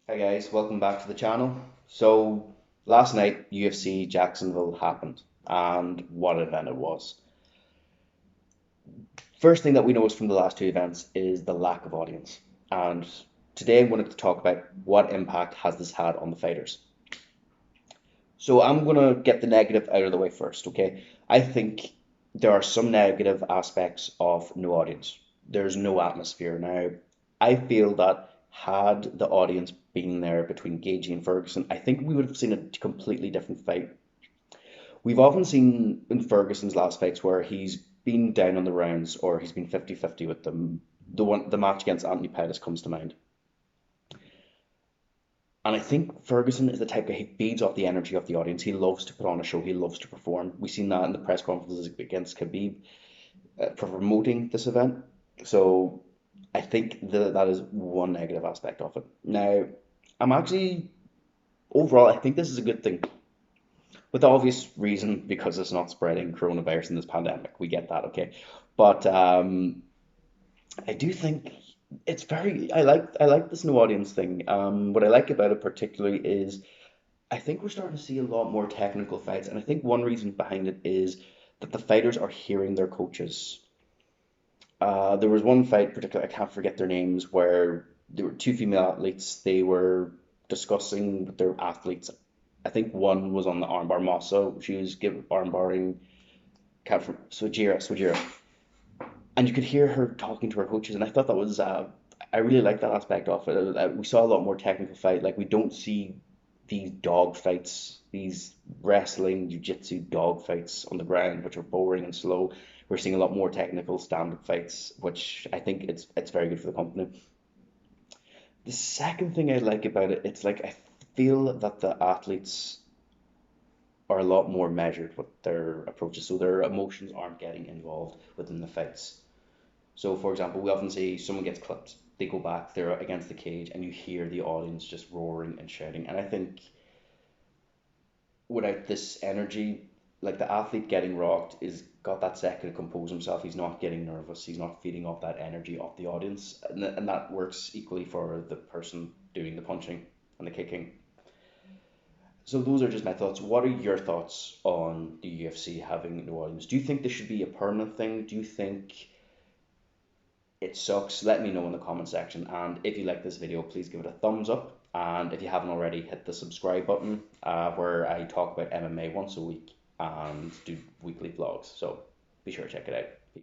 Hi guys, welcome back to the channel. So last night UFC Jacksonville happened, and what an event it was. First thing that we noticed from the last two events is the lack of audience. And today I'm going to talk about what impact has this had on the fighters. So I'm going to get the negative out of the way first, okay? I think there are some negative aspects of no audience. There's no atmosphere. Now, I feel that had the audience been there between Gagey and Ferguson, I think we would have seen a completely different fight. We've often seen in Ferguson's last fights where he's been down on the rounds or he's been 50-50 with them. The match against Anthony Pettis comes to mind. And I think Ferguson is the type that he feeds off the energy of the audience. He loves to put on a show. He loves to perform. We've seen that in the press conferences against Khabib for promoting this event. So I think that is one negative aspect of it. Now, I'm actually overall, I think this is a good thing. With the obvious reason, because it's not spreading coronavirus in this pandemic. We get that, okay? But I do think it's very. I like this new audience thing. What I like about it particularly is I think we're starting to see a lot more technical fights, and I think one reason behind it is that the fighters are hearing their coaches. There was one fight, particularly, I can't forget their names, where there were two female athletes. They were discussing with their athletes. I think one was on the armbar. Mossa, she was giving armbarring. Can't from Swajira, and you could hear her talking to her coaches, and I thought that was. I really like that aspect of it. We saw a lot more technical fight. Like we don't see these dog fights, these wrestling, jiu-jitsu dog fights on the ground, which are boring and slow. We're seeing a lot more technical stand-up fights, which I think it's very good for the company. The second thing I like about it, it's like I feel that the athletes are a lot more measured with their approaches, so their emotions aren't getting involved within the fights. So, for example, we often see someone gets clipped, they go back, they're against the cage, and you hear the audience just roaring and shouting. And I think without this energy, like the athlete getting rocked is got that second to compose himself. He's not getting nervous. He's not feeding off that energy off the audience, and that works equally for the person doing the punching and the kicking. So those are just my thoughts. What are your thoughts on the UFC having no audience? Do you think this should be a permanent thing? Do you think it sucks? Let me know in the comment section. And if you like this video, please give it a thumbs up. And if you haven't already, hit the subscribe button where I talk about MMA once a week and do weekly vlogs. So be sure to check it out.